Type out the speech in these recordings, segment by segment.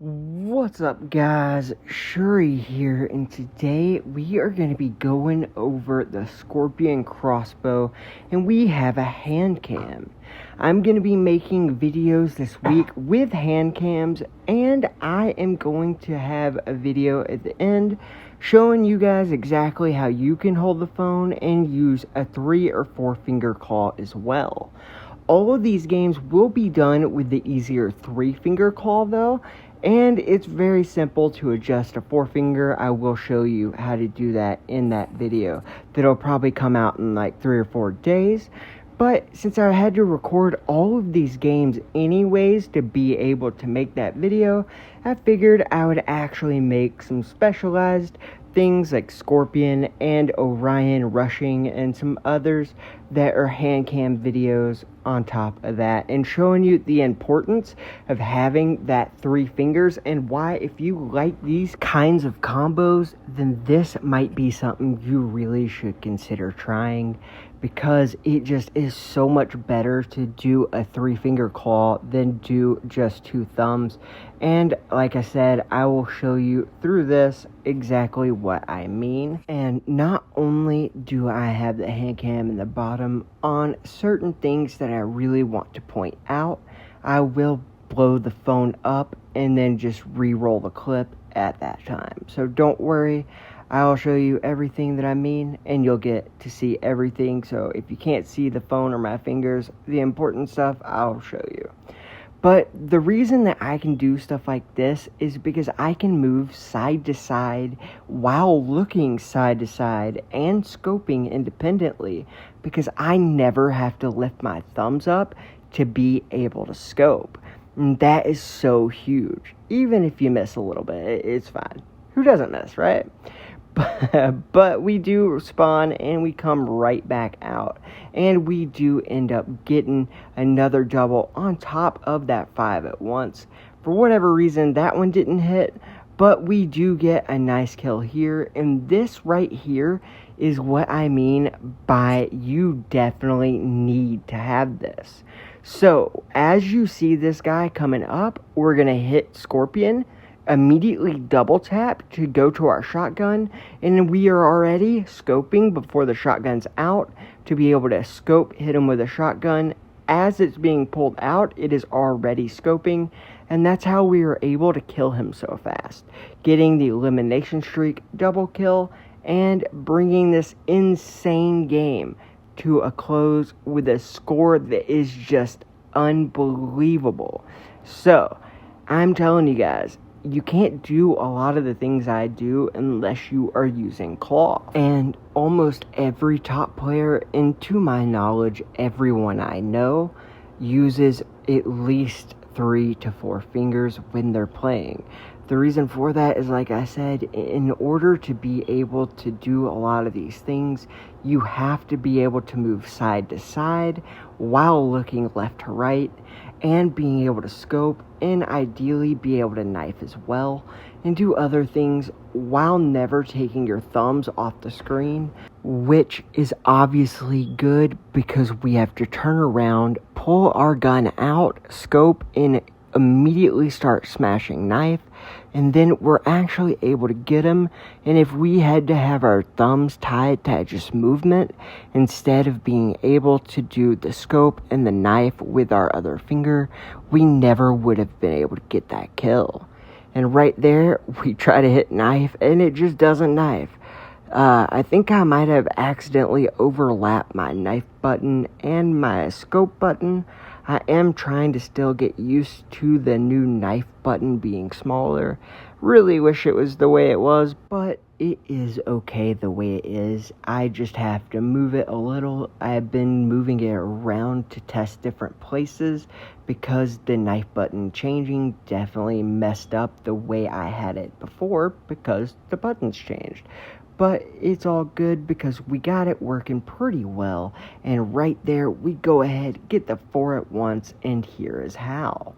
What's up, guys? Shouri here, and today we are going to be going over the Scorpion and Crossbow, and we have a hand cam. I'm going to be making videos this week with hand cams, and I am going to have a video at the end showing you guys exactly how you can hold the phone and use a 3 or 4 finger claw as well. All of these games will be done with the easier 3 finger claw though, and it's very simple to adjust a 4 finger. I will show you how to do that in that video. That'll probably come out in like 3 or 4 days. But since I had to record all of these games anyways to be able to make that video, I figured I would actually make some specialized things like Scorpion and Orion rushing and some others that are hand cam videos on top of that, and showing you the importance of having that 3 fingers and why, if you like these kinds of combos, then this might be something you really should consider trying, because it just is so much better to do a 3 finger claw than do just 2 thumbs. And like I said, I will show you through this exactly what I mean. And not only do I have the hand cam in the bottom on certain things that I really want to point out, I will blow the phone up and then just re-roll the clip at that time. So don't worry, I'll show you everything that I mean, and you'll get to see everything. So if you can't see the phone or my fingers, the important stuff, I'll show you. But the reason that I can do stuff like this is because I can move side to side while looking side to side and scoping independently, because I never have to lift my thumbs up to be able to scope. And that is so huge. Even if you miss a little bit, it's fine. Who doesn't miss, right? But we do spawn and we come right back out, and we do end up getting another double on top of that 5 at once. For whatever reason, that one didn't hit, but we do get a nice kill here, and this right here is what I mean by you definitely need to have this. So as you see this guy coming up, we're gonna hit Scorpion, immediately double tap to go to our shotgun, and we are already scoping before the shotgun's out to be able to scope, hit him with a shotgun. As it's being pulled out, it is already scoping, and that's how we were able to kill him so fast, getting the elimination streak double kill and bringing this insane game to a close with a score that is just unbelievable. So I'm telling you guys, you can't do a lot of the things I do unless you are using claw. And almost every top player, and to my knowledge, everyone I know, uses at least 3 to 4 fingers when they're playing. The reason for that is, like I said, in order to be able to do a lot of these things, you have to be able to move side to side while looking left to right, and being able to scope, and ideally be able to knife as well, and do other things while never taking your thumbs off the screen, which is obviously good because we have to turn around, pull our gun out, scope, and immediately start smashing knife, and then we're actually able to get him. And if we had to have our thumbs tied to just movement instead of being able to do the scope and the knife with our other finger, we never would have been able to get that kill. And right there, we try to hit knife and it just doesn't knife. I think I might have accidentally overlapped my knife button and my scope button. I am trying to still get used to the new knife button being smaller. Really wish it was the way it was, but it is okay the way it is. I just have to move it a little. I've been moving it around to test different places because the knife button changing definitely messed up the way I had it before because the buttons changed. But it's all good because we got it working pretty well. And right there, we go ahead, get the 4 at once, and here is how.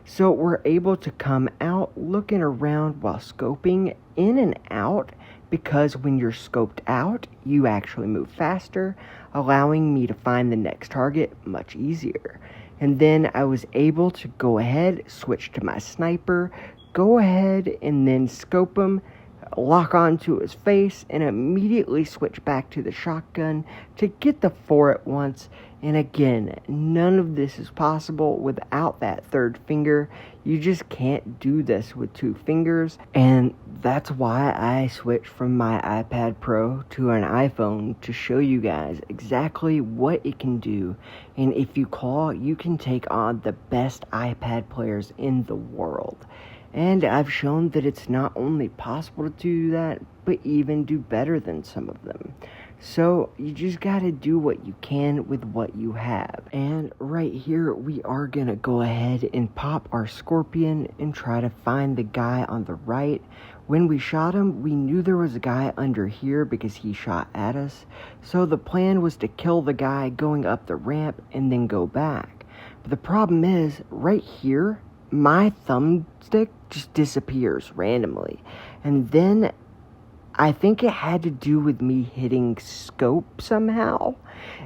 So we're able to come out looking around while scoping in and out, because when you're scoped out, you actually move faster, allowing me to find the next target much easier. And then I was able to go ahead, switch to my sniper, go ahead and then scope him, lock onto his face, and immediately switch back to the shotgun to get the 4 at once. And again, none of this is possible without that third finger. You just can't do this with 2 fingers, and that's why I switched from my iPad Pro to an iPhone to show you guys exactly what it can do. And if you call, you can take on the best iPad players in the world. And I've shown that it's not only possible to do that, but even do better than some of them. So you just gotta do what you can with what you have. And right here, we are gonna go ahead and pop our Scorpion and try to find the guy on the right. When we shot him, we knew there was a guy under here because he shot at us. So the plan was to kill the guy going up the ramp and then go back. But the problem is, right here, my thumbstick just disappears randomly. And then I think it had to do with me hitting scope somehow.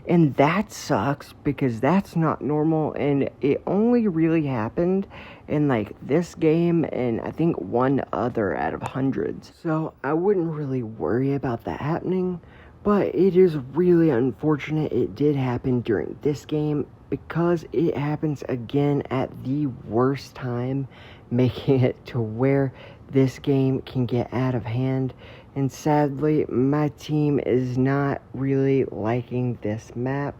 And that sucks because that's not normal. And it only really happened in like this game and I think one other out of hundreds. So I wouldn't really worry about that happening. But it is really unfortunate it did happen during this game because it happens again at the worst time, making it to where this game can get out of hand. And sadly, my team is not really liking this map,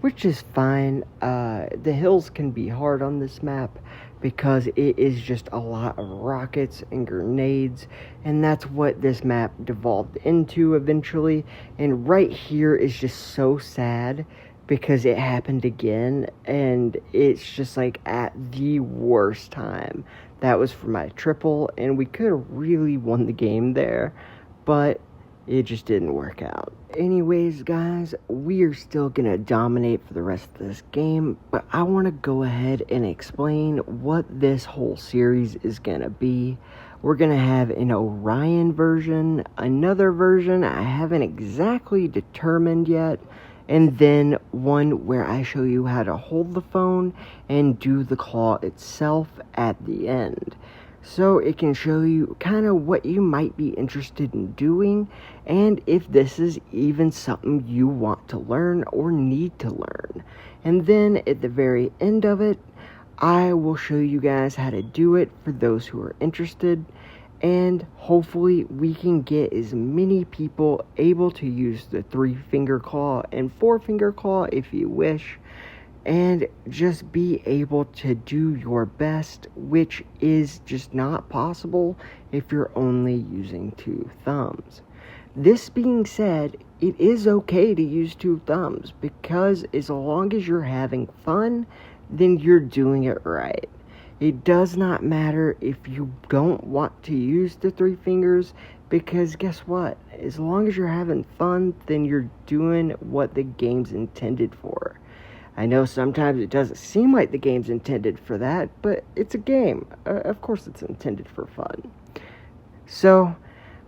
which is fine. The hills can be hard on this map because it is just a lot of rockets and grenades, and that's what this map devolved into eventually. And right here is just so sad because it happened again, and it's just like at the worst time. That was for my triple, and we could have really won the game there, but it just didn't work out. Anyways, guys, we are still gonna dominate for the rest of this game, but I want to go ahead and explain what this whole series is gonna be. We're gonna have an Orion version, another version I haven't exactly determined yet, and then one where I show you how to hold the phone and do the claw itself at the end. So it can show you kind of what you might be interested in doing, and if this is even something you want to learn or need to learn. And then at the very end of it, I will show you guys how to do it for those who are interested, and hopefully we can get as many people able to use the 3-finger claw and 4-finger claw if you wish, and just be able to do your best, which is just not possible if you're only using 2 thumbs. This being said, it is okay to use 2 thumbs because as long as you're having fun, then you're doing it right. It does not matter if you don't want to use the 3 fingers, because guess what? As long as you're having fun, then you're doing what the game's intended for. I know sometimes it doesn't seem like the game's intended for that, but it's a game. Of course it's intended for fun. So,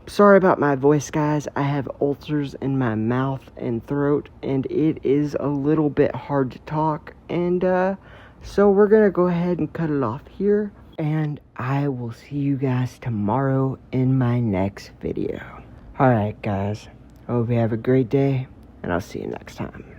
sorry about my voice, guys. I have ulcers in my mouth and throat, and it is a little bit hard to talk. And so we're going to go ahead and cut it off here. And I will see you guys tomorrow in my next video. Alright, guys. I hope you have a great day, and I'll see you next time.